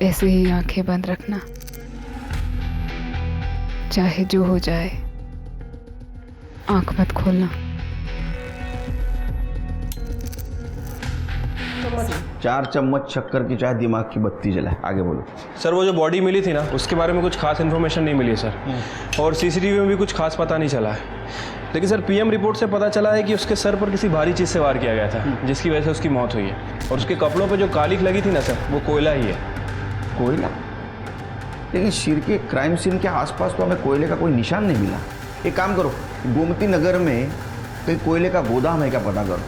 ऐसे ही आंखें बंद रखना, चाहे जो हो जाए आंख मत खोलना। 4 चम्मच शक्कर की चाय दिमाग की बत्ती जलाए। आगे बोलो। सर वो जो बॉडी मिली थी ना, उसके बारे में कुछ खास इन्फॉर्मेशन नहीं मिली है सर, और सीसीटीवी में भी कुछ खास पता नहीं चला है। लेकिन सर पीएम रिपोर्ट से पता चला है कि उसके सर पर किसी भारी चीज़ से वार किया गया था, जिसकी वजह से उसकी मौत हुई है। और उसके कपड़ों पर जो कालिख लगी थी ना सर, वो कोयला ही है। कोयला? लेकिन शिर के क्राइम सीन के आसपास तो हमें कोयले का कोई निशान नहीं मिला। एक काम करो, गोमती नगर में कहीं कोयले का गोदाम है क्या पता करो,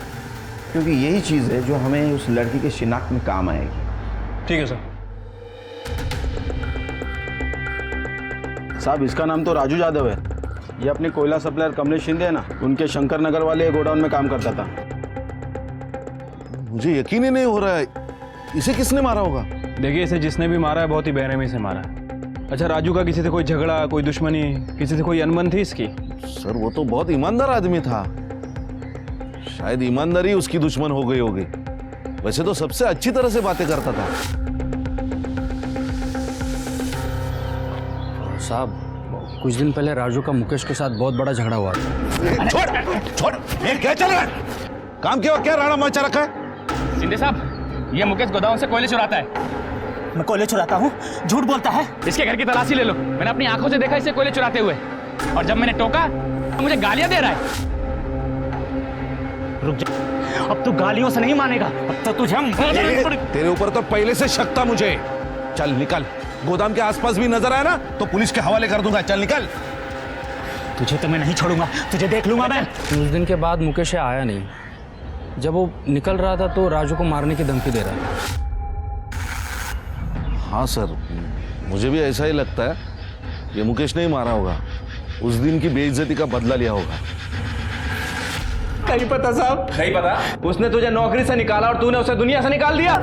क्योंकि यही चीज़ है जो हमें उस लड़की के शिनाख्त में काम आएगी। ठीक है सर। साहब इसका नाम तो राजू यादव है। ये अपने कोयला सप्लायर कमलेश शिंदे है ना, उनके शंकर नगर वाले गोडाउन में काम करता था। मुझे यकीन ही नहीं हो रहा है, इसे किसने मारा होगा? देखिए इसे जिसने भी मारा है बहुत ही बेरहमी से मारा है। अच्छा राजू का किसी से कोई झगड़ा, कोई दुश्मनी, किसी से कोई अनबन थी इसकी? सर वो तो बहुत ईमानदार आदमी था, शायद ईमानदारी उसकी दुश्मन हो गई होगी। वैसे तो सबसे अच्छी तरह से बातें करता था। साहब कुछ दिन पहले राजू का मुकेश के साथ बहुत बड़ा झगड़ा हुआ था। छोड़, ये क्या चल रहा है? काम क्या राणा मचा रखा है? शिंदे साहब, ये मुकेश गोदाम से कोयले चुराता है। मैं कोयले चुराता हूँ? झूठ बोलता है। इसके घर की तलाशी ले लो, मैंने अपनी आंखों से देखा इसे कोयले चुराते हुए, और जब मैंने टोका तो मुझे गालियां दे रहा है। रुक जा, अब तू गालियों से नहीं मानेगा, अब तो तुझे तेरे ऊपर तो पहले से शक था मुझे। चल निकल, गोदाम के आसपास भी नजर आया ना तो पुलिस के हवाले कर दूंगा। चल निकल। तुझे तो मैं नहीं छोड़ूंगा, तुझे देख लूंगा मैं। उस दिन के बाद मुकेश आया नहीं। जब वो निकल रहा था तो राजू को मारने की धमकी दे रहा था। हाँ सर, मुझे भी ऐसा ही लगता है। ये मुकेश नहीं मारा होगा, उस दिन की बेइज्जती का बदला लिया होगा। नहीं पता साहब। नहीं पता? उसने तुझे नौकरी से निकाला और तूने उसे दुनिया से निकाल दिया।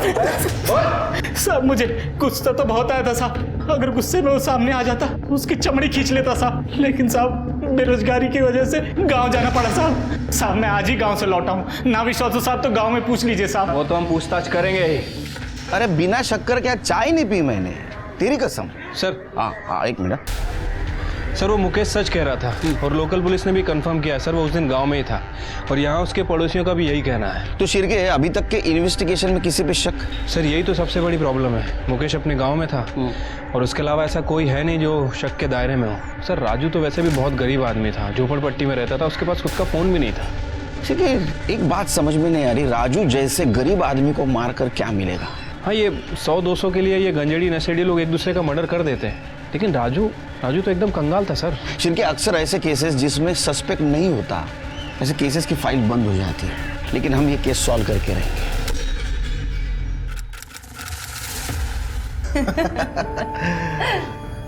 साहब मुझे गुस्सा तो बहुत आया था साहब, अगर गुस्से में वो सामने आ जाता उसकी चमड़ी खींच लेता साहब, लेकिन साहब बेरोजगारी की वजह से गांव जाना पड़ा साहब। साहब मैं आज ही गांव से लौटा हूँ, ना विश्वास हो साहब तो गांव में पूछ लीजिए साहब। वो तो हम पूछताछ करेंगे ही। अरे बिना शक्कर के चाय नहीं पी मैंने, तेरी कसम। सर हाँ एक मिनट। सर वो मुकेश सच कह रहा था, और लोकल पुलिस ने भी कंफर्म किया सर, वो उस दिन गांव में ही था, और यहाँ उसके पड़ोसियों का भी यही कहना है। तो शिरके अभी तक के इन्वेस्टिगेशन में किसी पे शक? सर यही तो सबसे बड़ी प्रॉब्लम है, मुकेश अपने गांव में था और उसके अलावा ऐसा कोई है नहीं जो शक के दायरे में हो। सर राजू तो वैसे भी बहुत गरीब आदमी था, झोपड़पट्टी में रहता था, उसके पास खुद का फोन भी नहीं था। शिरके एक बात समझ में नहीं आ रही, राजू जैसे गरीब आदमी को मार कर क्या मिलेगा? हाँ ये 100-200 के लिए ये गंजेड़ी नशेड़ी लोग एक दूसरे का मर्डर कर देते हैं, लेकिन राजू तो एकदम कंगाल था सर। शिरके अक्सर ऐसे केसेस जिसमें सस्पेक्ट नहीं होता, ऐसे केसेस की फाइल बंद हो जाती है, लेकिन हम ये केस सॉल्व करके रहेंगे।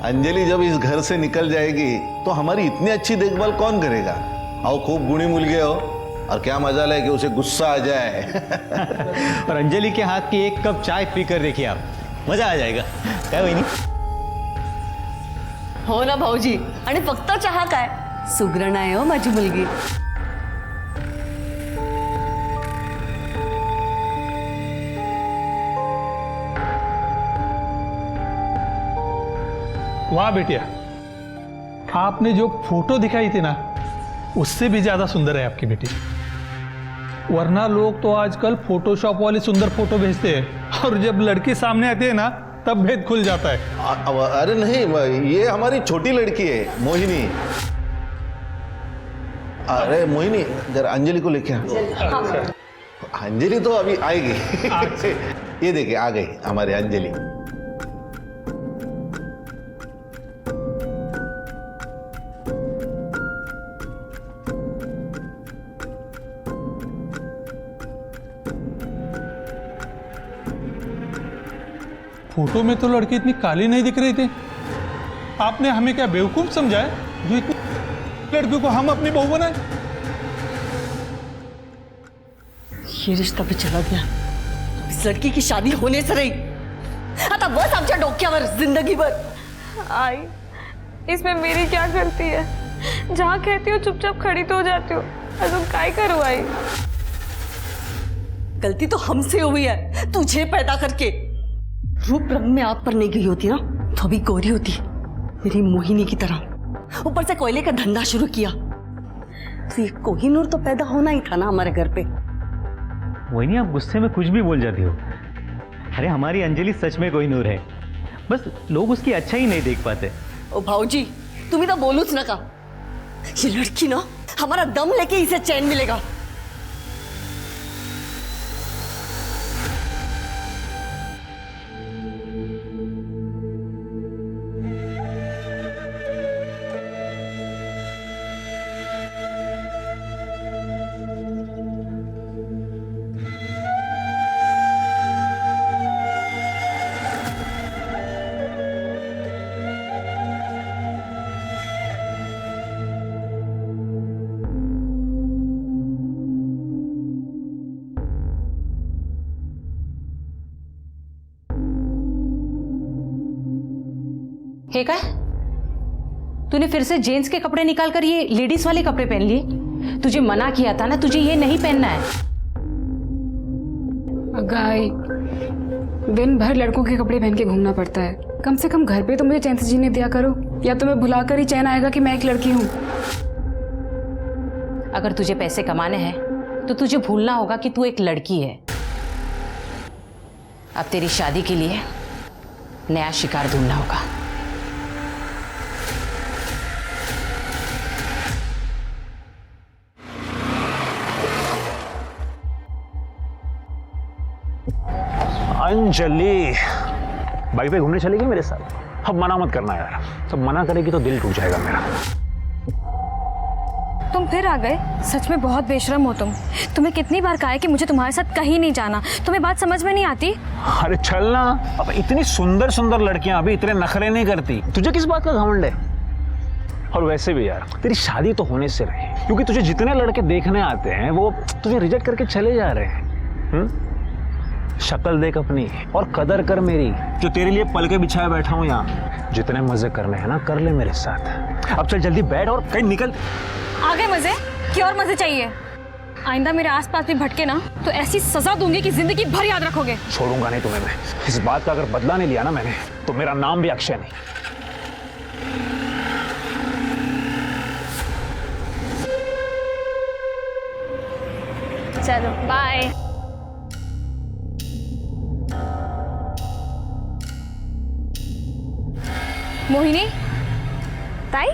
अंजलि जब इस घर से निकल जाएगी तो हमारी इतनी अच्छी देखभाल कौन करेगा? आओ खूब गुणी मुलगे हो, और क्या मजा है कि उसे गुस्सा आ जाए। और अंजलि के हाथ की एक कप चाय पीकर देखिए आप, मजा आ जाएगा काय वहिनी? हो ना भाऊजी, आणि फक्त चहा काय, सुगरण आहे हो माझी मुलगी। वाह बेटिया, आपने जो फोटो दिखाई थी ना उससे भी ज्यादा सुंदर है आपकी बेटी। वरना लोग तो आजकल फोटोशॉप वाली सुंदर फोटो भेजते हैं, और जब लड़की सामने आती है ना तब भेद खुल जाता है। अरे नहीं, ये हमारी छोटी लड़की है मोहिनी। अरे मोहिनी जरा अंजलि को लेके आ। अंजलि तो अभी आएगी। ये देखिए आ गई हमारी अंजलि। फोटो में तो लड़की इतनी काली नहीं दिख रही थी। आपने हमें क्या बेवकूफ समझा है जो इतनी लड़कियों को हम अपनी बहू बनाए? ये रिश्ता भी चला गया, इस लड़की की शादी होने से रही, आता बस आमच्या डोक्यावर जिंदगीभर। आई इसमें मेरी क्या गलती है? जहाँ कहती हो चुपचाप खड़ी तो हो जाती हो, अजून काय करू आई? गलती तो हमसे हुई है, तुझे पैदा करके। रूप रंग में आग पर नहीं गई होती ना तो अभी गोरी होती, मेरी मोहिनी की तरह। ऊपर से कोयले का धंधा शुरू किया तो ये कोहिनूर तो पैदा होना ही था ना हमारे घर पे। मोहिनी, आप गुस्से में कुछ भी बोल जाती हो। अरे हमारी अंजलि सच में कोहिनूर है, बस लोग उसकी अच्छा ही नहीं देख पाते। ओ भाऊजी, तुम्ही तो बोलूच नका। ये लड़की ना हमारा दम लेके इसे चैन मिलेगा। हे काय, तूने फिर से जेंट्स के कपड़े निकाल कर ये लेडीज वाले कपड़े पहन लिए? तुझे मना किया था ना, तुझे ये नहीं पहनना है। गाय, दिन भर लड़कों के कपड़े पहन के घूमना पड़ता है। कम से कम घर पे तो मुझे चैन से जीने दिया करो, या तो मैं भुला कर ही चैन आएगा कि मैं एक लड़की हूँ। अगर तुझे पैसे कमाने हैं तो तुझे भूलना होगा कि तू एक लड़की है। अब तेरी शादी के लिए नया शिकार ढूंढना होगा। अंजलि, बाइक पे घूमने चलेगी मेरे साथ? अब मना मत करना यार, सब मना करेगी तो दिल टूट जाएगा मेरा। तुम फिर आ गए? सच में बहुत बेशरम हो तुम। तुम्हें कितनी बार कहा है कि मुझे तुम्हारे साथ कहीं नहीं जाना, तुम्हें बात समझ में नहीं आती? अरे चल ना, अब इतनी सुंदर सुंदर लड़कियां अभी इतने नखरे नहीं करती, तुझे किस बात का घमंड है? और वैसे भी यार, तेरी शादी तो होने से रही, क्योंकि तुझे जितने लड़के देखने आते हैं वो तुझे रिजेक्ट करके चले जा रहे हैं। शक्ल देख अपनी और कदर कर मेरी, जो तेरे लिए पल के बिछाए बैठा हूं यहाँ। जितने मजे करने हैं ना कर ले मेरे साथ। अब चल जल्दी बैठ और कहीं निकल। आ गए मजे? क्या और मजे चाहिए? आइंदा मेरे आसपास भी भटके ना तो ऐसी सजा दूंगी कि जिंदगी भर याद रखोगे। छोड़ूंगा नहीं तुम्हें मैं। इस बात का अगर बदला नहीं लिया ना मैंने तो मेरा नाम भी अक्षय नहीं। चलो बाय। मोहिनी, ताई?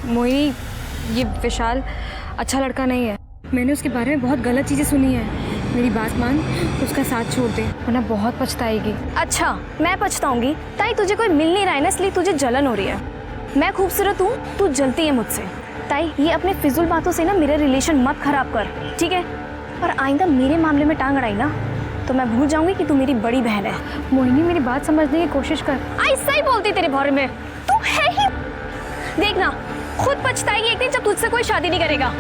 मोहिनी, ये विशाल अच्छा लड़का नहीं है। मैंने उसके बारे में बहुत गलत चीज़ें सुनी है। मेरी बात मान, उसका साथ छोड़ दे वरना बहुत पछताएगी। अच्छा, मैं पछताऊंगी? ताई, तुझे कोई मिल नहीं रहा है ना, इसलिए तुझे जलन हो रही है। मैं खूबसूरत हूँ, तू जलती है मुझसे। ताई, ये अपने फिजूल बातों से ना मेरे रिलेशन मत खराब कर, ठीक है? और आइंदा मेरे मामले में टांग अड़ाई ना तो मैं भूल जाऊंगी कि तू मेरी बड़ी बहन है। मोहिनी, मेरी बात समझने की कोशिश कर। ऐसा ही बोलती तेरे बारे में, तू है ही। देखना, खुद पछताएगी एक दिन जब तुझसे कोई शादी नहीं करेगा।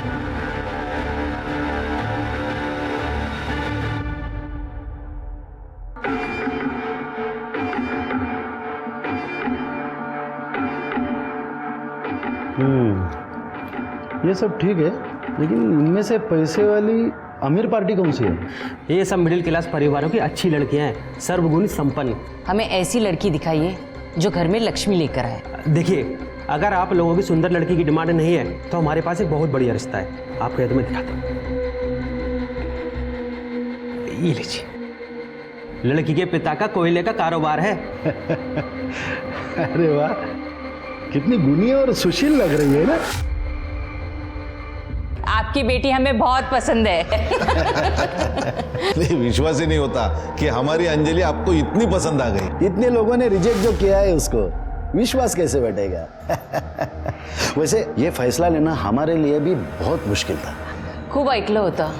ये सब ठीक है, लेकिन इनमें से पैसे वाली अमीर पार्टी कौन सी है? ये सब मिडिल क्लास परिवारों की अच्छी लड़कियां हैं, सर्वगुण संपन्न। हमें ऐसी लड़की दिखाइए जो घर में लक्ष्मी लेकर आए। देखिए, अगर आप लोगों की सुंदर लड़की की डिमांड नहीं है तो हमारे पास एक बहुत बढ़िया रिश्ता है। आपको यह तो मैं दिखाता हूँ। ये लीजिए, लड़की के पिता का कोयले का कारोबार है। अरे वाह, कितनी गुनी और सुशील लग रही है ना। आपकी बेटी हमें बहुत पसंद है। नहीं, विश्वास ही नहीं होता कि हमारी अंजलि आपको इतनी पसंद आ गई। इतने लोगों ने रिजेक्ट जो किया है उसको विश्वास कैसे बैठेगा? वैसे ये फैसला लेना हमारे लिए भी बहुत मुश्किल था। खूब ऐकलं होतं,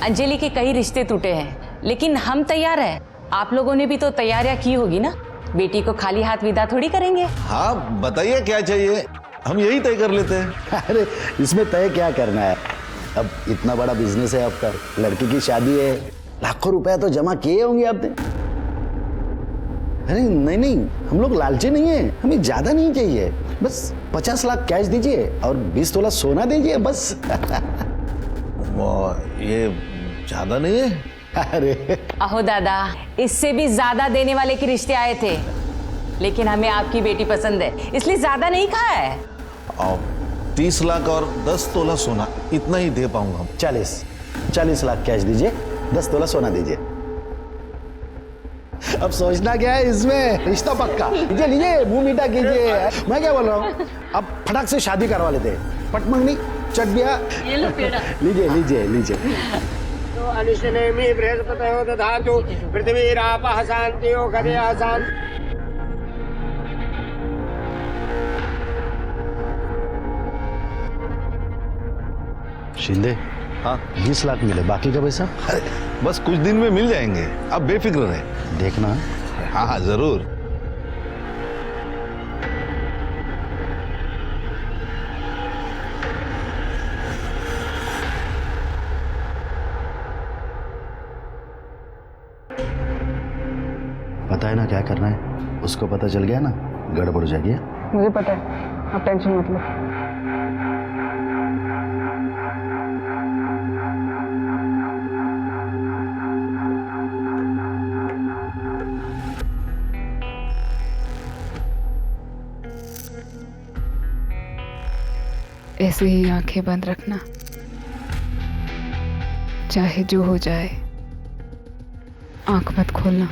अंजलि के कई रिश्ते टूटे हैं, लेकिन हम तैयार हैं। आप लोगों ने भी तो तैयारियां की होगी ना। बेटी को खाली हाथ विदा थोड़ी करेंगे। हाँ, बताइए क्या चाहिए, हम यही तय कर लेते हैं। अरे इसमें तय क्या करना है? अब इतना बड़ा बिजनेस है आपका, लड़की की शादी है, लाखों रुपया तो जमा किए होंगे आपने। अरे नहीं नहीं, हम लोग लालची नहीं है, हमें ज्यादा नहीं चाहिए, बस 50 लाख कैश दीजिए और 20 तोला सोना दीजिए बस। ये ज्यादा नहीं है? अरे अहो दादा, इससे भी ज्यादा देने वाले के रिश्ते आए थे, लेकिन हमें आपकी बेटी पसंद है, इसलिए ज्यादा नहीं कहा है। आओ 30 लाख और 10 तोला सोना, इतना ही दे पाऊंगा। 40 लाख कैश दीजिए, 10 तोला सोना दीजिए। अब सोचना क्या है इसमें, रिश्ता पक्का। लीजिए लीजिए, मुंह मीठा कीजिए। मैं क्या बोल रहा हूँ, अब फटाक से शादी करवा लेते हैं। पट मंगनी चट दिया, लीजिए लीजिए लीजिए। तो अनिशनेमि बृहस्पतयो दधातु पृथ्वीरापः शान्तियो गदया शान्ति। शिंदे, हाँ 20 लाख मिले, बाकी का पैसा? अरे बस कुछ दिन में मिल जाएंगे, आप बेफिक्र रहे। देखना। हाँ हाँ जरूर। पता है ना क्या करना है, उसको पता चल गया ना गड़बड़ हो जाएगी। मुझे पता है, आप टेंशन मत लो। ऐसे ही आंखें बंद रखना, चाहे जो हो जाए, आंख मत खोलना।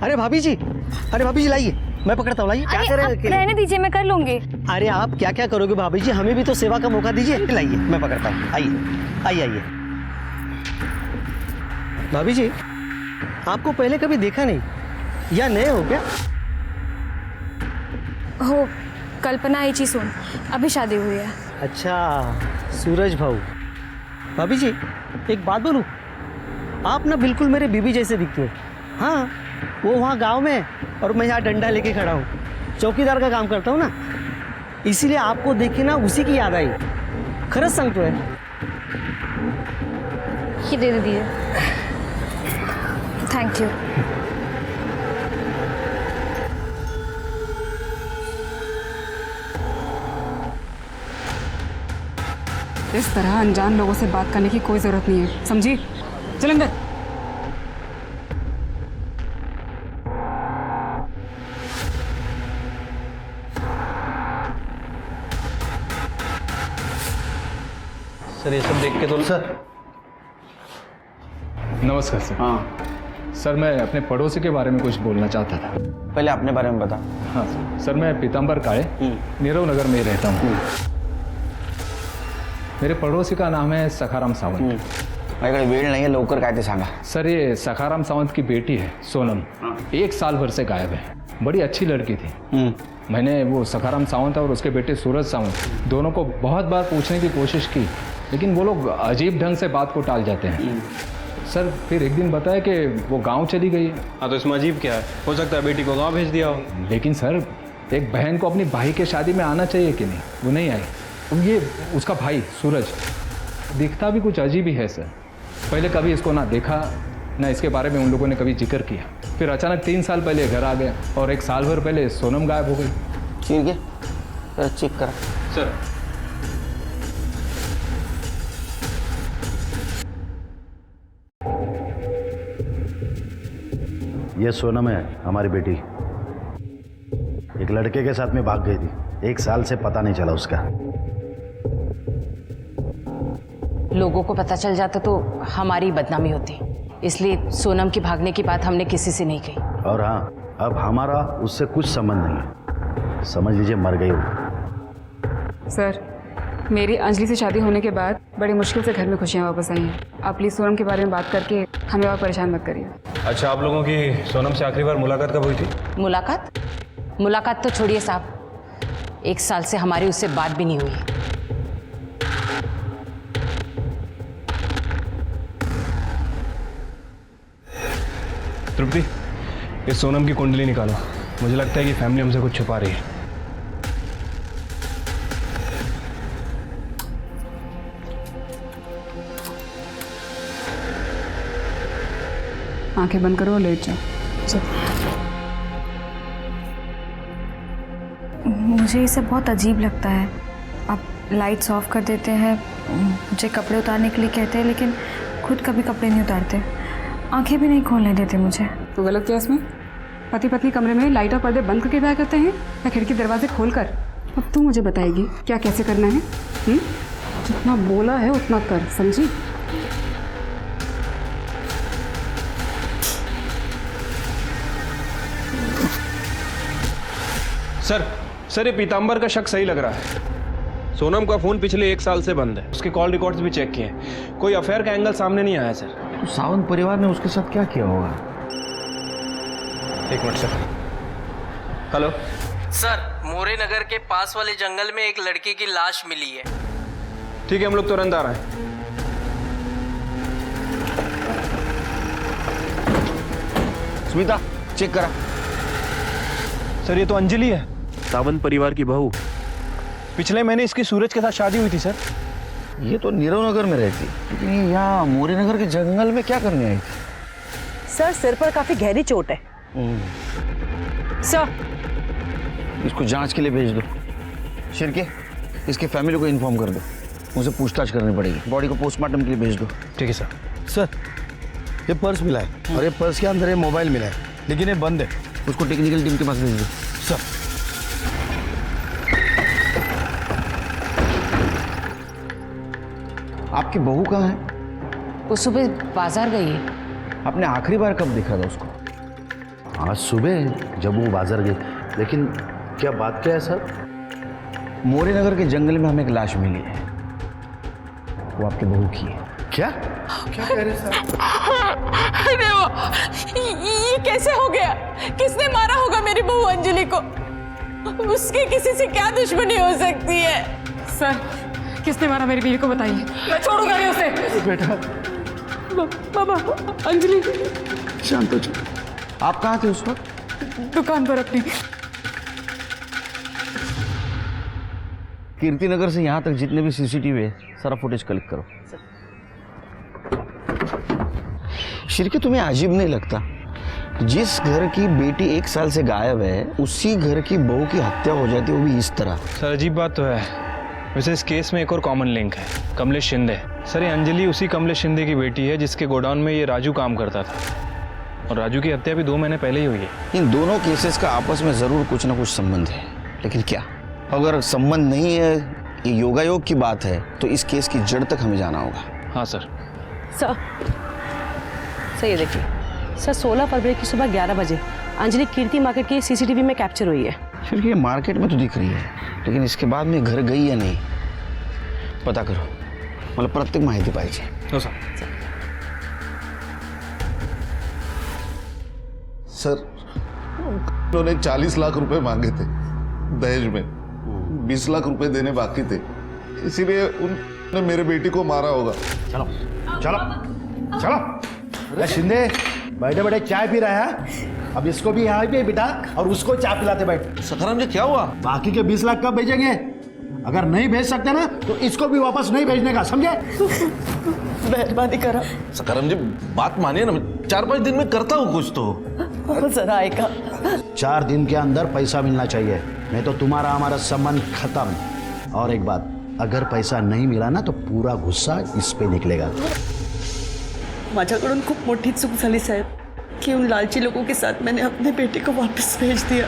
अरे भाभी जी लाइए, मैं पकड़ता हूँ, लाइए। क्या अरे आप रहने दीजिए, मैं कर लूंगी। अरे आप क्या क्या करोगे भाभी जी, हमें भी तो सेवा का मौका दीजिए। लाइए, मैं पकड़ता हूँ, आइए आइए आइए। भाभी जी, आपको पहले कभी देखा नहीं, या नए हो क्या? हो, कल्पना ही चीज सुन, अभी शादी हुई है। अच्छा, सूरज भाऊ। भाभी जी एक बात बोलूं, आप ना बिल्कुल मेरे बीबी जैसे दिखते हो। हाँ, वो वहाँ गांव में और मैं यहाँ डंडा लेके खड़ा हूँ, चौकीदार का काम करता हूँ ना, इसीलिए आपको देखे ना उसी की याद आई। खरंच सांगतोय। ये दे दीजिए। Thank you. इस तरह अनजान लोगों से बात करने की कोई जरूरत नहीं है, समझी? चल अंदर। सर ये सब देख के तो सर। नमस्कार सर। हाँ सर मैं अपने पड़ोसी के बारे में कुछ बोलना चाहता था। पहले अपने बारे में बता। हाँ सर, मैं पीताम्बर काळे नीरव नगर में रहता हूँ। मेरे पड़ोसी का नाम है सखाराम सावंत। माझ्याकडे वेळ नाही आहे, लवकर काय ते सांगा। सर ये सखाराम सावंत की बेटी है सोनम, 1 साल भर से गायब है। बड़ी अच्छी लड़की थी। मैंने वो सखाराम सावंत और उसके बेटे सूरज सावंत दोनों को बहुत बार पूछने की कोशिश की, लेकिन वो लोग अजीब ढंग से बात को टाल जाते हैं। सर फिर एक दिन बताया कि वो गांव चली गई है। हाँ तो इसमें अजीब क्या है, हो सकता है बेटी को गांव भेज दिया हो। लेकिन सर एक बहन को अपनी भाई के शादी में आना चाहिए कि नहीं, वो नहीं आई। अब ये उसका भाई सूरज दिखता भी कुछ अजीब ही है सर। पहले कभी इसको ना देखा ना इसके बारे में उन लोगों ने कभी जिक्र किया। फिर अचानक 3 साल पहले घर आ गया और 1 साल भर पहले सोनम गायब हो गई। ठीक है, चेक करा सर। ये सोनम है, हमारी बेटी। एक लड़के के साथ में भाग गई थी, 1 साल से पता नहीं चला उसका। लोगों को पता चल जाता तो हमारी बदनामी होती, इसलिए सोनम के भागने की बात हमने किसी से नहीं कही। और हाँ, अब हमारा उससे कुछ संबंध नहीं है, समझ लीजिए मर गई वो। सर मेरी अंजलि से शादी होने के बाद बड़ी मुश्किल से घर में खुशियाँ वापस आई हैं। आप प्लीज़ सोनम के बारे में बात करके हमें और परेशान मत करिए। अच्छा, आप लोगों की सोनम से आखिरी बार मुलाकात कब हुई थी? मुलाकात तो छोड़िए साहब, 1 साल से हमारी उससे बात भी नहीं हुई। तृप्ति, इस सोनम की कुंडली निकालो। मुझे लगता है कि फैमिली हमसे कुछ छुपा रही है। आंखें बंद करो और लेट जाओ। मुझे ये सब बहुत अजीब लगता है। आप लाइट्स ऑफ कर देते हैं, मुझे कपड़े उतारने के लिए कहते हैं, लेकिन खुद कभी कपड़े नहीं उतारते, आंखें भी नहीं खोलने देते मुझे। तो गलत क्या इसमें? पति पत्नी कमरे में लाइट और पर्दे बंद करके बैठ करते हैं या खिड़की दरवाजे खोल कर? अब तू मुझे बताएगी क्या कैसे करना है? जितना बोला है उतना कर, समझी? सर ये पीताम्बर का शक सही लग रहा है। सोनम का फोन पिछले 1 साल से बंद है, उसके कॉल रिकॉर्ड्स भी चेक किए हैं, कोई अफेयर का एंगल सामने नहीं आया सर। तो सावंत परिवार ने उसके साथ क्या किया होगा? 1 मिनट सर। हेलो सर, मोरे नगर के पास वाले जंगल में एक लड़की की लाश मिली है। ठीक है, हम लोग तुरंत आ रहे हैं। स्मिता चेक करा। सर ये तो अंजलि है, सावंत परिवार की बहू। पिछले महीने इसकी सूरज के साथ शादी हुई थी सर। ये तो नीरव नगर में रहती, लेकिन ये यहाँ मोरे नगर के जंगल में क्या करने आई थी? सर, सिर पर काफी गहरी चोट है। सर, इसको जांच के लिए भेज दो। शिरके, इसके फैमिली को इन्फॉर्म कर दो, मुझे पूछताछ करनी पड़ेगी। बॉडी को पोस्टमार्टम के लिए भेज दो। ठीक है सर। सर, ये पर्स मिला है और ये पर्स के अंदर ये मोबाइल मिला है, लेकिन ये बंद है। उसको टेक्निकल टीम के पास भेज दो। सर, आपकी बहू कहाँ है? वो सुबह बाजार गई है। आपने आखिरी बार कब देखा था उसको? आज सुबह जब वो बाजार गई, लेकिन क्या बात क्या है सर? मोरे नगर के जंगल में हमें एक लाश मिली है, वो आपकी बहू की है। क्या कह रहे सर? अरे वो ये कैसे हो गया? किसने मारा होगा मेरी बहू अंजलि को? उसकी किसी से क्या दुश्मनी हो सकती है? सर, किसने मारा मेरी बीवी को बताइए, मैं छोड़ूंगा नहीं उसे। बेटा, बाबा, अंजलि। शांत हो जाओ। आप कहाँ थे उस वक्त? दुकान पर अपनी। कीर्ति नगर से यहाँ तक जितने भी सीसीटीवी है सारा फुटेज कलेक्ट करो। शिरके, तुम्हें अजीब नहीं लगता जिस घर की बेटी 1 साल से गायब है उसी घर की बहू की हत्या हो जाती है, वो भी इस तरह? सर अजीब बात तो है। वैसे इस केस में एक और कॉमन लिंक है, कमलेश शिंदे। सर ये अंजलि उसी कमलेश शिंदे की बेटी है जिसके गोडाउन में ये राजू काम करता था, और राजू की हत्या भी 2 महीने पहले ही हुई है। इन दोनों केसेस का आपस में जरूर कुछ ना कुछ संबंध है, लेकिन क्या? अगर संबंध नहीं है, ये योगायोग की बात है, तो इस केस की जड़ तक हमें जाना होगा। हाँ सर। सर ये देखिए सर, 16 फरवरी की सुबह 11 बजे अंजलि कीर्ति मार्केट की सीसीटीवी में कैप्चर हुई है। फिर ये मार्केट में तो दिख रही है, लेकिन इसके बाद में घर गई या नहीं पता करो, मतलब प्रत्येक माहिती पाहिजे। हो सर। सर, उन्होंने 40 लाख रुपए मांगे थे दहेज में, 20 लाख रुपए देने बाकी थे, इसीलिए उन्होंने मेरे बेटी को मारा होगा। चलो चलो चलो। अरे शिंदे, बैठे बैठे चाय पी रहा है, अब इसको भी यहाँ पे बिठा और उसको चाय पिलाते बैठ। सखाराम जी क्या हुआ? बाकी के 20 लाख कब भेजेंगे? अगर नहीं भेज सकते ना तो इसको भी वापस नहीं भेजने का, समझे? मेहरबानी करा। सखाराम जी बात मानिए ना, 4-5 दिन में करता हूँ कुछ तो। जरा आएगा। 4 दिन के अंदर पैसा मिलना चाहिए, नहीं तो तुम्हारा हमारा संबंध खत्म। और एक बात, अगर पैसा नहीं मिला ना तो पूरा गुस्सा इस पे निकलेगा। माझ्याकडून खूप मोठी चूक झाली साहेब कि उन लालची लोगों के साथ मैंने अपने बेटे को वापस भेज दिया।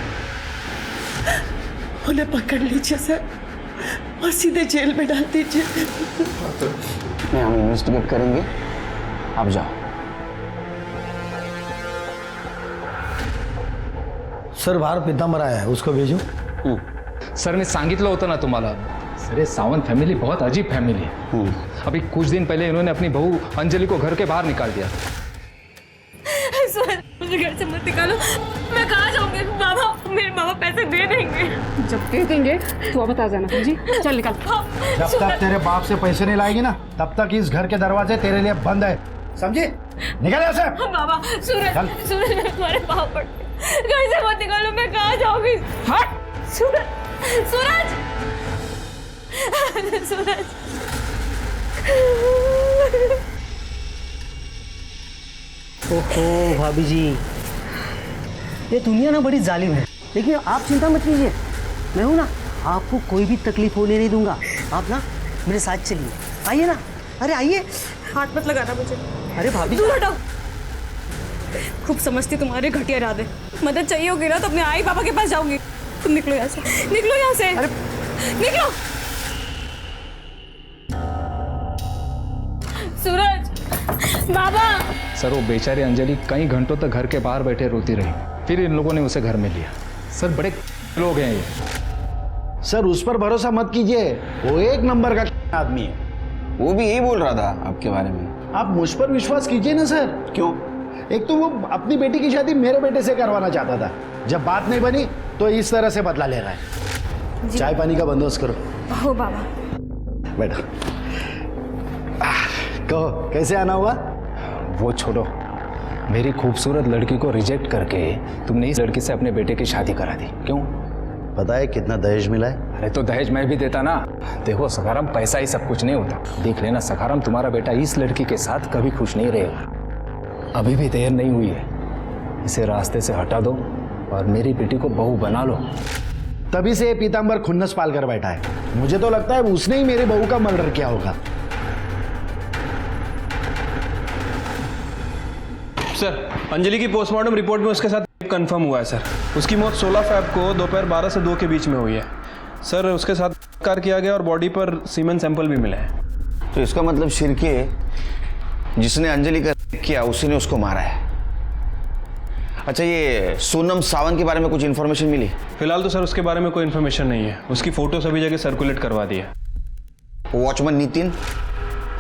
उन्हें पकड़ लीजिए सर और सीधे जेल में डाल दीजिए। हम इन्वेस्टिगेट करेंगे, आप जाओ। सर, बाहर पीतांबर आया है, उसको भेजो। सर ने सांगितलं होतं ना तुम्हाला, सर सावंत फैमिली बहुत अजीब फैमिली है। अभी कुछ दिन पहले इन्होंने अपनी बहू अंजलि को घर के बाहर निकाल दिया। सर, मुझे घर से मत निकालो, मैं कहाँ जाऊंगी? बाबा, मेरे बाबा पैसे दे देंगे। जब दे देंगे तो अब बता जाना। जी चल निकल। जब तक तेरे बाप से पैसे नहीं लाएगी ना तब तक इस घर के दरवाजे तेरे लिए बंद है, समझी? निकल यहाँ से। बाबा, सूरज मैं तुम्हारे पाँव पड़ती, घर से मत निकालो, मैं कहाँ जाऊंगी? हट! सूरज! ओहो भाभी जी, ये दुनिया ना बड़ी जालिम है, लेकिन आप चिंता मत कीजिए, मैं हूँ ना, आपको कोई भी तकलीफ होने नहीं दूंगा। आप ना मेरे साथ चलिए, आइए ना, अरे आइए। हाथ मत लगाना मुझे। अरे भाभी दूर हटाओ। खूब समझती तुम्हारे घटिया इरादे। मदद चाहिए होगी ना तो अपने आई पापा के पास जाऊंगी। तुम निकलो यहाँ से, निकलो यहाँ से। अरे निकलो। सूरज, बाबा। सर वो बेचारी अंजलि कई घंटों तक घर के बाहर बैठे रोती रही, फिर इन लोगों ने उसे घर में लिया। सर बड़े लोग हैं ये। सर उस पर भरोसा मत कीजिए, वो एक नंबर का आदमी है। वो भी यही बोल रहा था आपके बारे में। आप मुझ पर विश्वास कीजिए ना सर। क्यों? एक तो वो अपनी बेटी की शादी मेरे बेटे से करवाना चाहता था, जब बात नहीं बनी तो इस तरह से बदला ले रहा है। चाय पानी का बंदोबस्त करो। हो बाबा। बैठो। कहो कैसे आना हुआ? वो छोड़ो, मेरी खूबसूरत लड़की को रिजेक्ट करके तुमने इस लड़की से अपने बेटे की शादी करा दी, क्यों? पता है कितना दहेज मिला है? अरे तो दहेज मैं भी देता ना। देखो सखाराम, पैसा ही सब कुछ नहीं होता। देख लेना सखाराम, तुम्हारा बेटा इस लड़की के साथ कभी खुश नहीं रहेगा। अभी भी देर नहीं हुई है, इसे रास्ते से हटा दो और मेरी बेटी को बहू बना लो। तभी से ये पीतांबर खुन्नस पाल कर बैठा है। मुझे तो लगता है उसने ही मेरी बहू का मर्डर किया होगा। सर अंजलि की पोस्टमार्टम रिपोर्ट में उसके साथ कंफर्म हुआ है सर। उसकी मौत 16 फरवरी को दोपहर 12 से 2 के बीच में हुई है सर। उसके साथ कार किया गया और बॉडी पर सीमेन सैंपल भी मिले हैं। तो इसका मतलब शिर्के जिसने अंजलि का किया उसी ने उसको मारा है। अच्छा, ये सोनम सावंत के बारे में कुछ इन्फॉर्मेशन मिली? फिलहाल तो सर उसके बारे में कोई इन्फॉर्मेशन नहीं है। उसकी फोटो सभी जगह सर्कुलेट करवा दी है। वॉचमैन नितिन?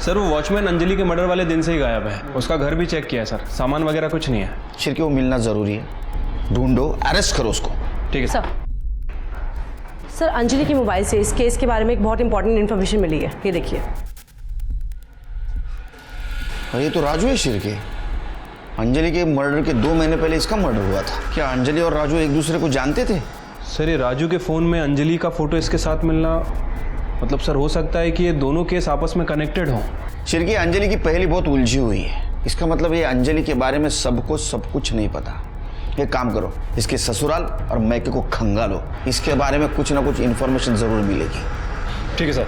सर वो वॉचमैन अंजलि के मर्डर वाले दिन से ही गायब है। उसका घर भी चेक किया है सर, सामान वगैरह कुछ नहीं है। शिर्के वो मिलना जरूरी है, ढूंढो, अरेस्ट करो उसको। ठीक है सर। सर अंजलि के मोबाइल से इस केस के बारे में एक बहुत इंपॉर्टेंट इन्फॉर्मेशन मिली है, ये देखिए। ये तो राजू है शिर्के। अंजलि के मर्डर के 2 महीने पहले इसका मर्डर हुआ था। क्या अंजलि और राजू एक दूसरे को जानते थे? सर ये राजू के फ़ोन में अंजलि का फोटो इसके साथ मिलना, मतलब सर हो सकता है कि ये दोनों केस आपस में कनेक्टेड हों। शिर्के अंजलि की पहली बहुत उलझी हुई है। इसका मतलब ये अंजलि के बारे में सबको सब कुछ नहीं पता। एक काम करो, इसके ससुराल और मैके को खंगालो, इसके बारे में कुछ ना कुछ इन्फॉर्मेशन जरूर मिलेगी। ठीक है सर।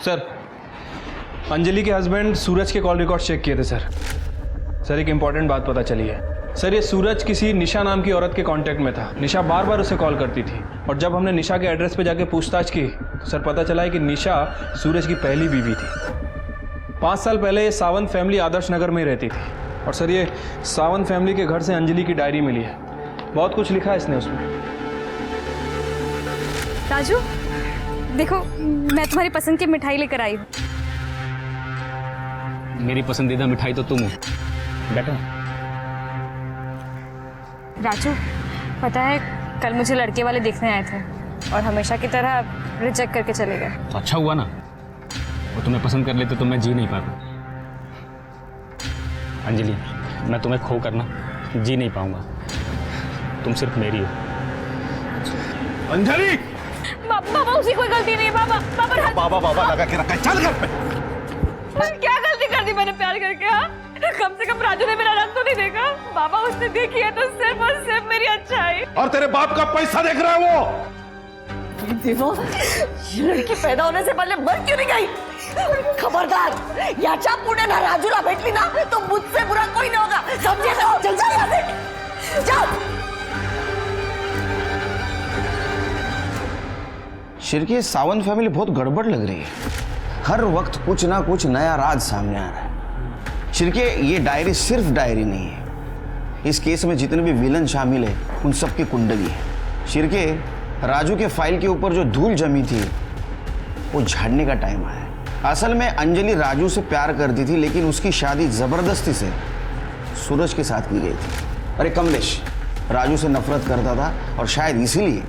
सर अंजलि के हस्बैंड सूरज के कॉल रिकॉर्ड चेक किए थे सर। सर एक इंपॉर्टेंट बात पता चली है सर। ये सूरज किसी निशा नाम की औरत के कांटेक्ट में था। निशा बार बार उसे कॉल करती थी और जब हमने निशा के एड्रेस पे जाके पूछताछ की तो सर पता चला है कि निशा सूरज की पहली बीवी थी। 5 साल पहले ये सावंत फैमिली आदर्श नगर में रहती थी और सर ये सावंत फैमिली के घर से अंजलि की डायरी मिली है। बहुत कुछ लिखा है इसने उसमें। राजू देखो, मैं तुम्हारी पसंद की मिठाई लेकर आई हूँ। मेरी पसंदीदा मिठाई तो तुम हो। बैठो। राजू पता है कल मुझे लड़के वाले देखने आए थे और हमेशा की तरह रिजेक्ट करके चले गए। तो अच्छा हुआ ना, वो तुम्हें पसंद कर लेते तो मैं जी नहीं पाता। अंजलि, मैं तुम्हें खो करना जी नहीं पाऊंगा। तुम सिर्फ मेरी हो। अंजलि! बाबा उसकी कोई गलती नहीं है। बाबा बाबा लगा के रखा है, चल घर पे। क्या गलती कर दी मैंने प्यार करके? हाँ, कम से कम राजू ने मेरा रंग तो नहीं देखा। बाबा उसने देखी है तो सिर्फ और सिर्फ मेरी अच्छाई। और तेरे बाप का पैसा देख रहा है वो। देखो, ये लड़की पैदा होने से पहले मर क्यों नहीं गई? खबरदार, याच्या पुढे ना राजूला भेटली ना तो मुझसे बुरा कोई नहीं होगा, समझे? तो चल जा यहाँ से, जाओ। शिर्के सावंत फैमिली बहुत गड़बड़ लग रही है। हर वक्त कुछ ना कुछ नया राज सामने आ रहा है। शिर्के ये डायरी सिर्फ डायरी नहीं है। इस केस में जितने भी विलन शामिल है उन सब की कुंडली है। शिर्के राजू के फाइल के ऊपर जो धूल जमी थी वो झाड़ने का टाइम आया है। असल में अंजलि राजू से प्यार करती थी लेकिन उसकी शादी जबरदस्ती से सूरज के साथ की गई थी। अरे कमलेश राजू से नफरत करता था और शायद इसीलिए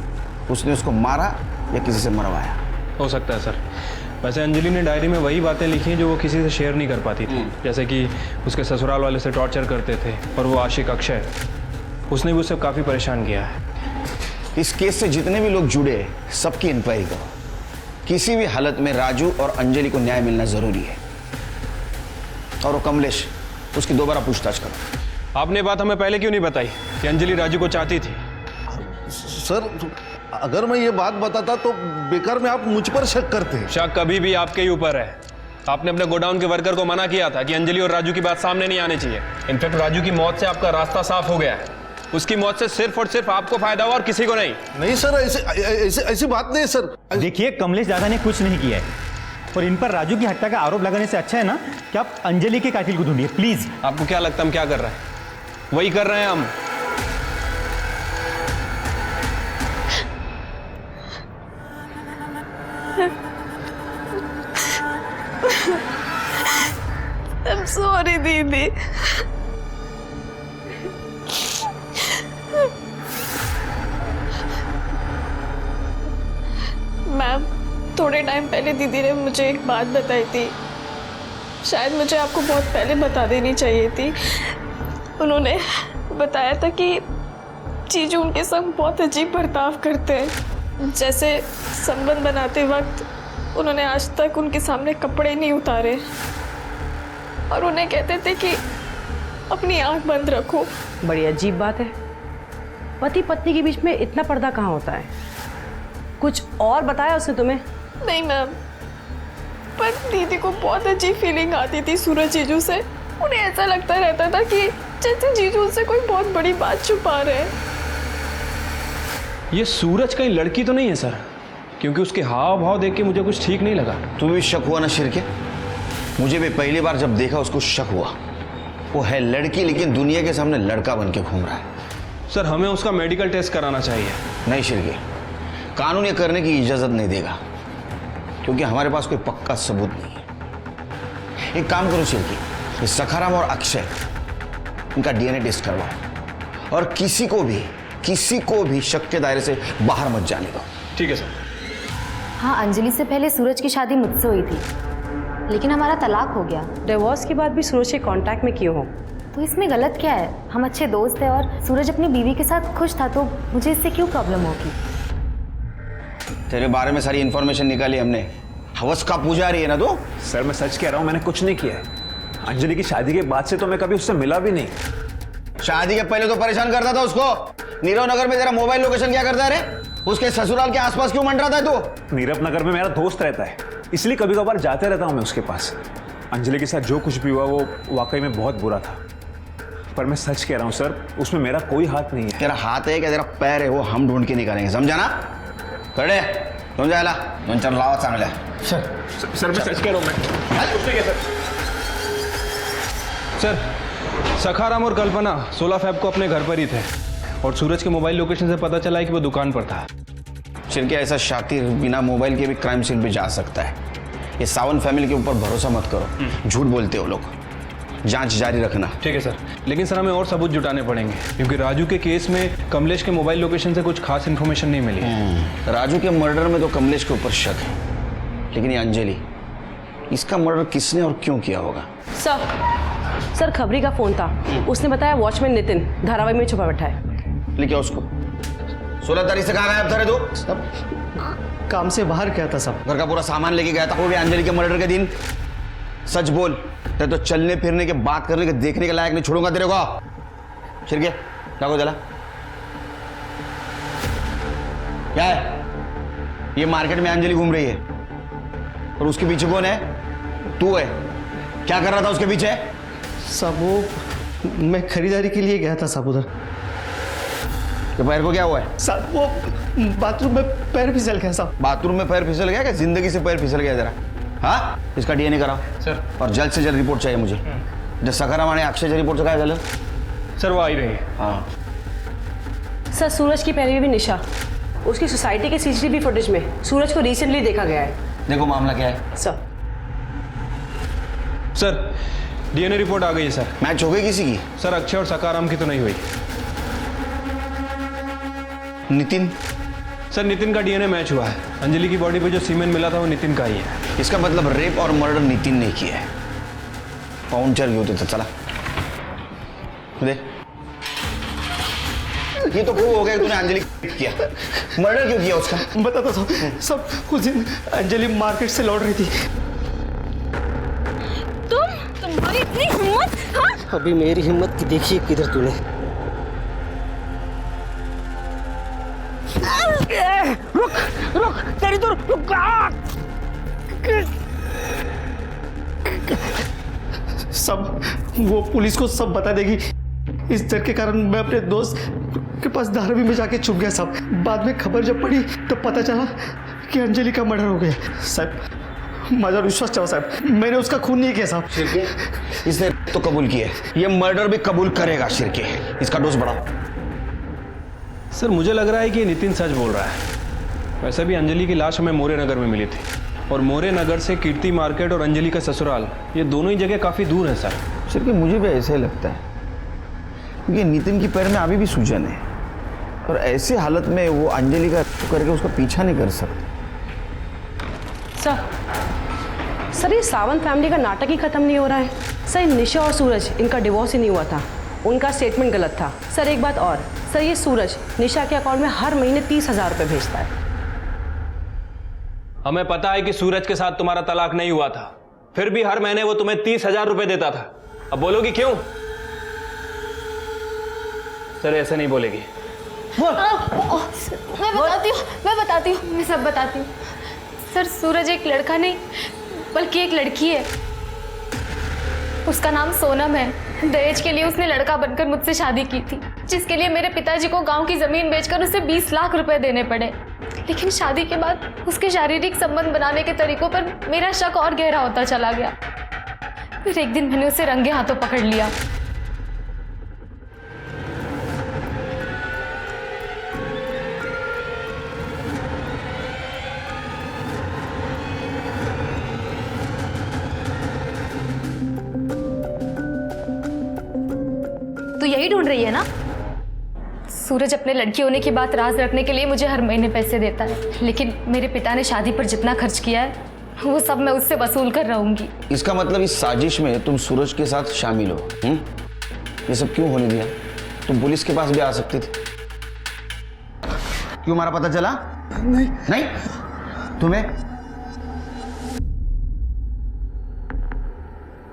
उसने उसको मारा या किसी से मरवाया। हो सकता है सर। वैसे अंजलि ने डायरी में वही बातें लिखी हैं जो वो किसी से शेयर नहीं कर पाती थी। जैसे कि उसके ससुराल वाले से टॉर्चर करते थे और वो आशिक अक्षय, उसने भी उसे काफ़ी परेशान किया है। इस केस से जितने भी लोग जुड़े हैं सबकी इंक्वायरी करो। किसी भी हालत में राजू और अंजलि को न्याय मिलना जरूरी है। और वो कमलेश, उसकी दोबारा पूछताछ करो। आपने बात हमें पहले क्यों नहीं बताई कि अंजलि राजू को चाहती थी? सर, अगर मैं ये बात बताता तो बेकार में आप मुझ पर शक करते। शक कभी भी आपके ही ऊपर है। आपने अपने गोडाउन के वर्कर को मना किया था कि अंजलि और राजू की बात सामने नहीं आनी चाहिए। इनफैक्ट राजू की मौत से आपका रास्ता साफ हो गया है। उसकी मौत से सिर्फ और सिर्फ आपको फायदा हुआ और किसी को नहीं। नहीं सर, ऐसी बात नहीं सर। देखिए, कमलेश दादा ने कुछ नहीं किया है और इन पर राजू की हत्या का आरोप लगाने से अच्छा है ना कि आप अंजलि के कातिल को ढूंढिए प्लीज। आपको क्या लगता है हम क्या कर रहे हैं? वही कर रहे हैं हम। I'm sorry दीदी। मैम, थोड़े टाइम पहले दीदी ने मुझे एक बात बताई थी, शायद मुझे आपको बहुत पहले बता देनी चाहिए थी। उन्होंने बताया था कि जीजू उनके संग बहुत अजीब बर्ताव करते हैं। जैसे संबंध बनाते वक्त उन्होंने आज तक उनके सामने कपड़े नहीं उतारे और उन्हें कहते थे कि अपनी आंख बंद रखो। बड़ी अजीब बात है, पति पत्नी के बीच में इतना पर्दा कहाँ होता है? कुछ और बताया उसने तुम्हें? नहीं मैम, पर दीदी को बहुत अजीब फीलिंग आती थी सूरज जीजू से। उन्हें ऐसा लगता रहता था कि जैसे जीजू उनसे कोई बहुत बड़ी बात छुपा रहे हैं। ये सूरज कहीं लड़की तो नहीं है सर? क्योंकि उसके हाव भाव देख के मुझे कुछ ठीक नहीं लगा। तुम्हें भी शक हुआ ना शिरके? मुझे भी पहली बार जब देखा उसको शक हुआ। वो है लड़की लेकिन दुनिया के सामने लड़का बन के घूम रहा है। सर, हमें उसका मेडिकल टेस्ट कराना चाहिए। नहीं शिरके, कानून ये करने की इजाजत नहीं देगा क्योंकि हमारे पास कोई पक्का सबूत नहीं है। एक काम करो शिरके, ये सखाराम और अक्षय, इनका डीएनए टेस्ट करवाओ और किसी को भी शक के दायरे से बाहर मत जाने दो। ठीक है सर। हाँ, अंजलि से पहले सूरज की शादी मुझसे हुई थी, लेकिन हमारा तलाक हो गया। डिवोर्स के बाद भी सूरज के कांटेक्ट में क्यों हो? तो इसमें गलत क्या है? हम अच्छे दोस्त हैं और सूरज अपनी बीवी के साथ खुश था, तो मुझे इससे क्यों प्रॉब्लम होगी? तेरे बारे में सारी इन्फॉर्मेशन निकाली हमने। हवस का पुजारी है ना तू? सर, मैं सच कह रहा हूँ, मैंने कुछ नहीं किया है। अंजलि की शादी के बाद से तो मैं कभी उससे मिला भी नहीं। शादी के पहले तो परेशान करता था उसको। नीरव नगर में तेरा मोबाइल लोकेशन क्या करता है रे? उसके ससुराल के आसपास क्यों मंडरा था तू? नीरव नगर में मेरा दोस्त रहता है, इसलिए कभी कभार जाते रहता हूँ मैं उसके पास। अंजलि के साथ जो कुछ भी हुआ वो वाकई में बहुत बुरा था, पर मैं सच कह रहा हूँ सर, उसमें मेरा कोई हाथ नहीं है। तेरा हाथ है क्या तेरा पैर है वो हम ढूंढ के निकालेंगे, समझा ना? कड़े तुम जायला दोन चार लावा चांगल्या। सर मैं सच कह रहा हूँ। सर, सखाराम और कल्पना 16 फ़रवरी को अपने घर पर ही थे और सूरज के मोबाइल लोकेशन से पता चला है कि वो दुकान पर था। शिरके, ऐसा शातिर बिना मोबाइल के भी क्राइम सीन पे जा सकता है। ये सावन फैमिली के ऊपर भरोसा मत करो, झूठ बोलते हो लोग। जांच जारी रखना। ठीक है सर, लेकिन सर हमें और सबूत जुटाने पड़ेंगे क्योंकि राजू के केस में कमलेश के मोबाइल लोकेशन से कुछ खास इन्फॉर्मेशन नहीं मिली। राजू के मर्डर में तो कमलेश के ऊपर शक है, लेकिन ये अंजलि, इसका मर्डर किसने और क्यों किया होगा? सर खबरी का फोन था, उसने बताया वॉचमैन नितिन धारावाही में छुपा बैठा है। लेके उसको 16 तारीख से कहाँ गायब था रे तू? काम से बाहर गया था सब। घर का पूरा सामान लेके गया था, वो भी अंजलि के मर्डर के दिन। सच बोल, तेरे तो चलने फिरने के, बात करने के, देखने के लायक नहीं छोड़ूंगा तेरे को। शिरके, जागो जला। क्या है ये? मार्केट में अंजलि घूम रही है और उसके पीछे कौन है? तू है। क्या कर रहा था उसके पीछे? सब वो मैं खरीदारी के लिए गया था सब उधर। तो पैर को क्या हुआ है? सब वो बाथरूम में पैर फिसल गया साहब। बाथरूम में पैर फिसल गया? क्या जिंदगी से पैर फिसल गया जरा? हाँ, इसका डीएनए कराओ सर, और जल्द से जल्द रिपोर्ट चाहिए मुझे। जब सखाराम आणि अक्षय रिपोर्ट काय झालं? सर वो आई रही है। हाँ सर, सूरज की पहले भी निशा, उसकी सोसाइटी के सीसीटीवी फुटेज में सूरज को रिसेंटली देखा गया है। देखो मामला क्या है। सर डीएनए रिपोर्ट आ गई है सर। मैच हो गई किसी की? सर अक्षय और सखाराम की तो नहीं हुई। नितिन? सर नितिन का डीएनए मैच हुआ है। अंजलि की बॉडी पे जो सीमेंट मिला था वो नितिन का ही है। इसका मतलब रेप और मर्डर नितिन ने किया है। पाउंचर घेऊ तिथं, चला दे। ये तो खूब हो गया तूने अंजलि किया। मर्डर क्यों किया उसका? बताता सब उस दिन अंजलि मार्केट से लौट रही थी। तुम्हारी इतनी अभी मेरी हिम्मत की देखिए किधर तूने। रुक रुक, तेरी तो रुक। सब वो पुलिस को सब बता देगी। इस डर के कारण मैं अपने दोस्त के पास धारावी में जाके छुप गया साहब। बाद में खबर जब पड़ी तो पता चला कि अंजलि का मर्डर हो गया। साहब मुझे विश्वास चाहो साहब, मैंने उसका खून नहीं किया साहब। शिरके इसने तो कबूल किया, ये मर्डर भी कबूल करेगा। शिरके इसका डोज बढ़ाओ। सर मुझे लग रहा है कि नितिन सच बोल रहा है। वैसे भी अंजलि की लाश हमें मोरे नगर में मिली थी और मोरे नगर से कीर्ति मार्केट और अंजलि का ससुराल ये दोनों ही जगह काफ़ी दूर है सर। शिरके मुझे भी ऐसे ही लगता है क्योंकि नितिन की पैर में अभी भी सूजन है और ऐसी हालत में वो अंजलि का करके उसका पीछा नहीं कर सकते। सर ये सावंत फैमिली का नाटक ही खत्म नहीं हो रहा है। सर निशा और सूरज इनका डिवोर्स ही नहीं हुआ था, उनका स्टेटमेंट गलत था। सर एक बात और, सर ये सूरज निशा के अकाउंट में हर महीने 30,000 रुपये भेजता है। हमें पता है कि सूरज के साथ तुम्हारा तलाक नहीं हुआ था, फिर भी हर महीने वो तुम्हें 30,000 रुपये देता था। अब बोलोगी क्यों? सर ऐसे नहीं बोलेगी। मैं बताती हूँ, मैं सब बताती हूँ। सर सूरज एक लड़का नहीं बल्कि एक लड़की है। उसका नाम सोनम है। दहेज के लिए उसने लड़का बनकर मुझसे शादी की थी, जिसके लिए मेरे पिताजी को गांव की जमीन बेचकर उसे 20 लाख रुपए देने पड़े। लेकिन शादी के बाद उसके शारीरिक संबंध बनाने के तरीकों पर मेरा शक और गहरा होता चला गया। फिर एक दिन मैंने उसे रंगे हाथों पकड़ लिया। तो यही ढूंढ रही है ना? सूरज अपने लड़की होने की बात राज रखने के लिए मुझे हर महीने पैसे देता है, लेकिन मेरे पिता ने शादी पर जितना खर्च किया है वो सब मैं उससे वसूल कर रहूंगी। इसका मतलब इस साजिश में तुम सूरज के साथ शामिल हो। ये सब क्यों होने दिया? तुम पुलिस के पास भी आ सकती थी। क्यों हमारा पता चला? नहीं नहीं तुम्हें?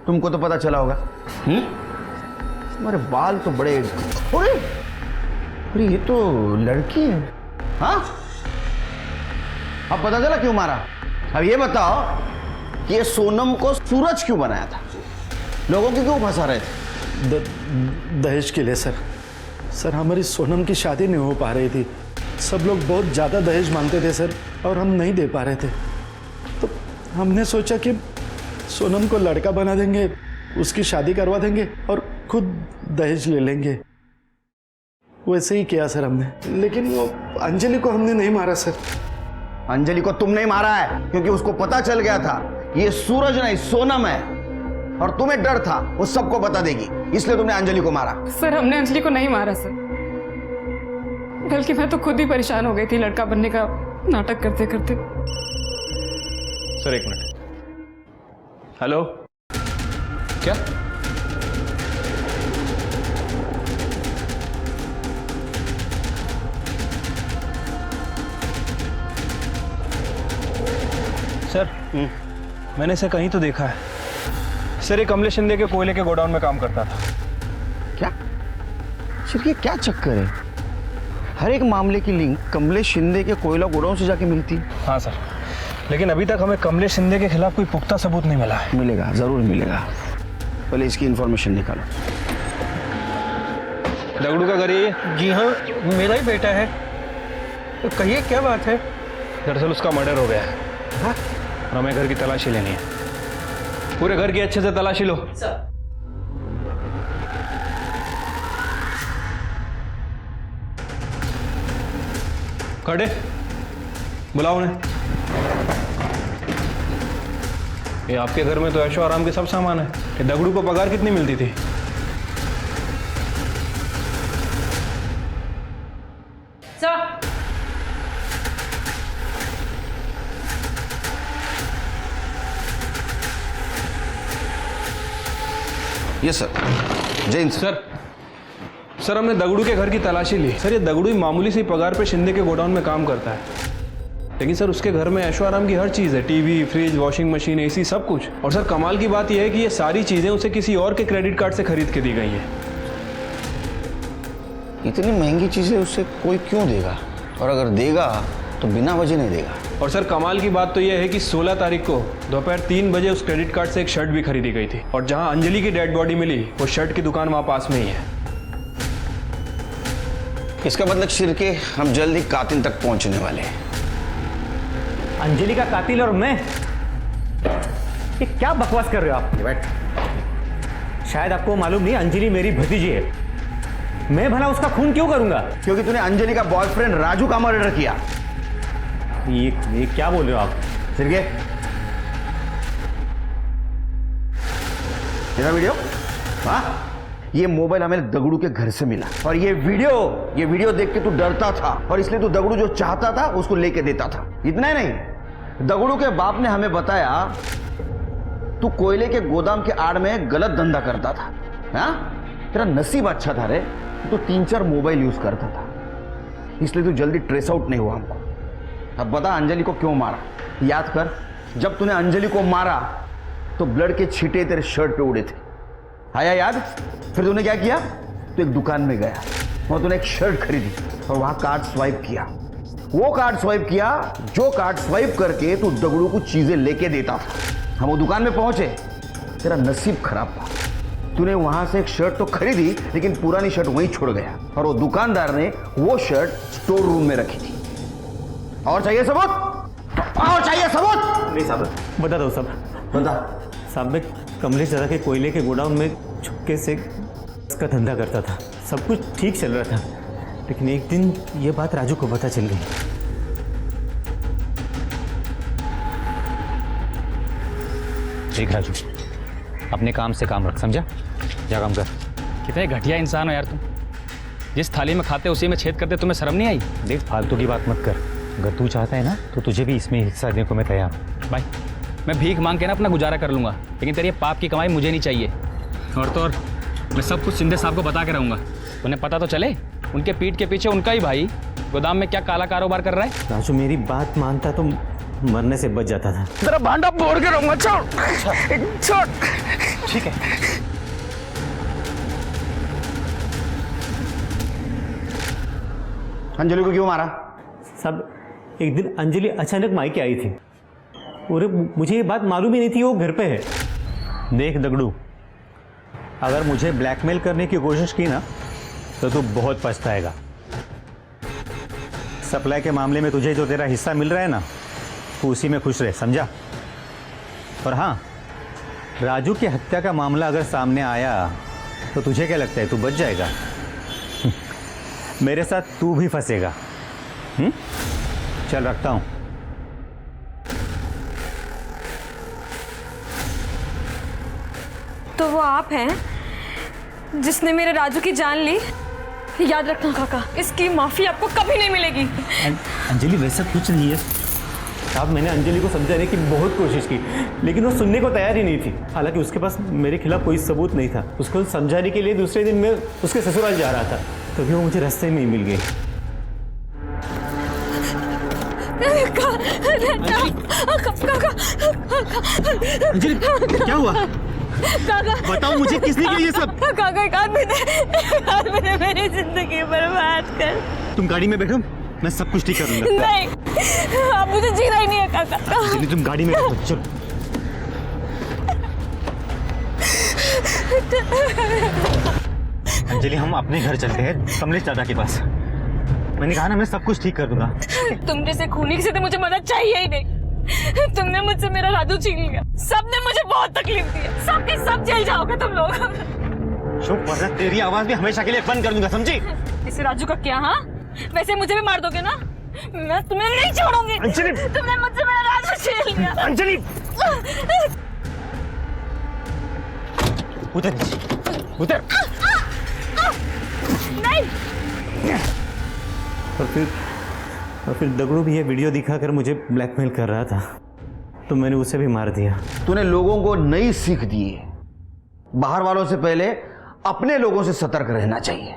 तुमको तो पता चला होगा। तुम्हारे बाल तो बड़े, अरे ये तो लड़की है। हाँ अब पता चला क्यों मारा? अब ये बताओ कि ये सोनम को सूरज क्यों बनाया था? लोगों को क्यों फंसा रहे थे? दहेज के लिए सर। सर हमारी सोनम की शादी नहीं हो पा रही थी, सब लोग बहुत ज़्यादा दहेज मांगते थे सर और हम नहीं दे पा रहे थे। तो हमने सोचा कि सोनम को लड़का बना देंगे, उसकी शादी करवा देंगे और खुद दहेज ले लेंगे। वैसे ही किया सर हमने, लेकिन वो अंजलि को हमने नहीं मारा सर। अंजलि को तुम नहीं मारा है क्योंकि उसको पता चल गया था ये सूरज नहीं सोनम है और तुम्हें डर था वो सबको बता देगी, इसलिए तुमने अंजलि को मारा। सर हमने अंजलि को नहीं मारा सर, बल्कि मैं तो खुद ही परेशान हो गई थी लड़का बनने का नाटक करते करते। सर एक मिनट। हेलो क्या? सर मैंने इसे कहीं तो देखा है। सर ये कमलेश शिंदे के कोयले के गोडाउन में काम करता था। क्या? सिर्फ ये क्या चक्कर है? हर एक मामले की लिंक कमलेश शिंदे के कोयला गोडाउन से जाके मिलती। हाँ सर, लेकिन अभी तक हमें कमलेश शिंदे के खिलाफ कोई पुख्ता सबूत नहीं मिला है। मिलेगा, जरूर मिलेगा। पहले इसकी इंफॉर्मेशन निकालो। दगड़ू का घर ये? जी हाँ, मेरा ही बेटा है। तो कहिए क्या बात है? दरअसल उसका मर्डर हो गया है। हाँ? और हमें घर की तलाशी लेनी है। पूरे घर की अच्छे से तलाशी लो। खड़े बुलाओ उन्हें। ये आपके घर में तो ऐशो आराम के सब सामान है। ये दगड़ू को पगार कितनी मिलती थी? Yes sir. Jain sir. Sir हमने दगड़ू के घर की तलाशी ली। सर ये दगड़ू ही मामूली सी पगार पे शिंदे के गोडाउन में काम करता है। लेकिन सर उसके घर में ऐशो आराम की हर चीज़ है, TV, fridge, washing machine, AC, सब कुछ। और सर कमाल की बात यह है कि ये सारी चीज़ें उसे किसी और के क्रेडिट कार्ड से खरीद के दी गई हैं। इतनी महंगी चीज़ें उससे कोई क्यों देगा, और अगर देगा तो बिना वजह नहीं देगा। और सर कमाल की बात तो यह है कि 16 तारीख को दोपहर 3 बजे उस क्रेडिट कार्ड से एक शर्ट भी खरीदी गई थी, और जहां अंजलि की डेड बॉडी मिली वो शर्ट की दुकान वहां पास में ही है। इसका मतलब शिरके हम जल्द ही कातिल तक पहुंचने वाले हैं। अंजलि का कातिल और मैं? ये क्या बकवास कर रहे हो आप? बैठ। शायद आपको मालूम नहीं, अंजलि मेरी भतीजी है। मैं भला उसका खून क्यों करूंगा? क्योंकि तूने अंजलि का बॉयफ्रेंड राजू का मर्डर किया। ये क्या बोल रहे हो आप? शिरके, तेरा वीडियो? हाँ, ये मोबाइल हमें दगड़ू के घर से मिला, और ये वीडियो देख के तू डरता था, और इसलिए तू दगड़ू जो चाहता था उसको लेके देता था। इतना ही नहीं, दगड़ू के बाप ने हमें बताया तू कोयले के गोदाम के आड़ में गलत धंधा करता था। हाँ, तेरा नसीब अच्छा था रे, तू 3-4 मोबाइल यूज करता था, इसलिए तू जल्दी ट्रेस आउट नहीं हुआ हमको। अब बता अंजलि को क्यों मारा? याद कर, जब तूने अंजलि को मारा तो ब्लड के छींटे तेरे शर्ट पे उड़े थे, आया याद? फिर तूने क्या किया? तो एक दुकान में गया और तूने एक शर्ट खरीदी और वहां कार्ड स्वाइप किया। वो कार्ड स्वाइप किया जो कार्ड स्वाइप करके तू दगड़ू को चीजें लेके देता था। हम वो दुकान में पहुंचे, तेरा नसीब खराब था, तूने वहां से एक शर्ट तो खरीदी लेकिन पुरानी शर्ट वहीं छोड़ गया, और वो दुकानदार ने वो शर्ट स्टोर रूम में रखी थी। और चाहिए सबूत? और चाहिए सबूत? नहीं साहब, बता दो साहब, बता। साहब, मैं कमलेश दादा के कोयले के गोडाउन में छुपके से इसका धंधा करता था। सब कुछ ठीक चल रहा था, लेकिन एक दिन ये बात राजू को पता चल गई। देख राजू, अपने काम से काम रख, समझा? जा काम कर। कितने घटिया इंसान हो यार तुम। जिस थाली में खाते उसी में छेद करते, तुम्हें शर्म नहीं आई? देख, फालतू की बात मत कर। अगर तू चाहता है ना तो तुझे भी इसमें हिस्सा देने को मैं तैयार हूँ। भाई, मैं भीख मांग के ना अपना गुजारा कर लूँगा, लेकिन तेरी पाप की कमाई मुझे नहीं चाहिए। और तो और मैं सब कुछ शिंदे साहब को बता के रहूँगा। उन्हें पता तो चले उनके पीठ के पीछे उनका ही भाई गोदाम में क्या काला कारोबार कर रहा है। राजू मेरी बात मानता तो मरने से बच जाता था। तेरा भांडा फोड़ के रहूँगा। छोड़। ठीक है। अंजलि को क्यों मारा? सब एक दिन अंजलि अचानक मायके आई थी और मुझे ये बात मालूम ही नहीं थी वो घर पे है। देख दगड़ू, अगर मुझे ब्लैकमेल करने की कोशिश की ना तो तू बहुत पछताएगा। सप्लाई के मामले में तुझे जो तेरा हिस्सा मिल रहा है ना, तू उसी में खुश रहे, समझा? और हाँ, राजू की हत्या का मामला अगर सामने आया तो तुझे क्या लगता है तू बच जाएगा? मेरे साथ तू भी फंसेगा। चल रखता हूं। तो वो आप हैं जिसने मेरे राजू की जान ली? याद रखना काका, इसकी माफी आपको कभी नहीं मिलेगी। अंजलि वैसा कुछ नहीं है साहब। मैंने अंजलि को समझाने की बहुत कोशिश की, लेकिन वो सुनने को तैयार ही नहीं थी। हालांकि उसके पास मेरे खिलाफ कोई सबूत नहीं था। उसको समझाने के लिए दूसरे दिन मैं उसके ससुराल जा रहा था, तभी वो मुझे रास्ते में ही मिल गई। अंजलि, क्या हुआ? काका, बताओ मुझे, किसने किया ये सब? काका, एक आदमी ने मेरी जिंदगी बर्बाद कर। तुम गाड़ी में बैठो, मैं सब कुछ ठीक कर लूंगा। नहीं, आप मुझे जीना ही नहीं है काका। अंजलि, तुम गाड़ी में बैठो, चलो। अंजलि, हम अपने घर चलते हैं, कमलेश दादा के पास। मैंने कहा ना, मैं सब कुछ ठीक कर दूंगा। तुम जैसे खूनी से तो मुझे मदद चाहिए ही नहीं। तुमने मुझसे मेरा राजू छीन लिया। सबने मुझे बहुत तकलीफ दी है। सब के सब जेल जाओगे तुम लोग। चुप, वरना तेरी आवाज भी हमेशा के लिए बंद कर दूंगा, समझी? इसे राजू का क्या? हाँ, वैसे मुझे भी मार दोगे ना? मैं तुम्हें नहीं छोड़ूंगी। अंजलि, तुमने मुझसे मेरा राजू छीन लिया। अंजलि, उधर उधर। नहीं। और फिर दगड़ू भी ये वीडियो दिखाकर मुझे ब्लैकमेल कर रहा था, तो मैंने उसे भी मार दिया। तूने लोगों को नई सीख दी है, बाहर वालों से पहले अपने लोगों से सतर्क रहना चाहिए।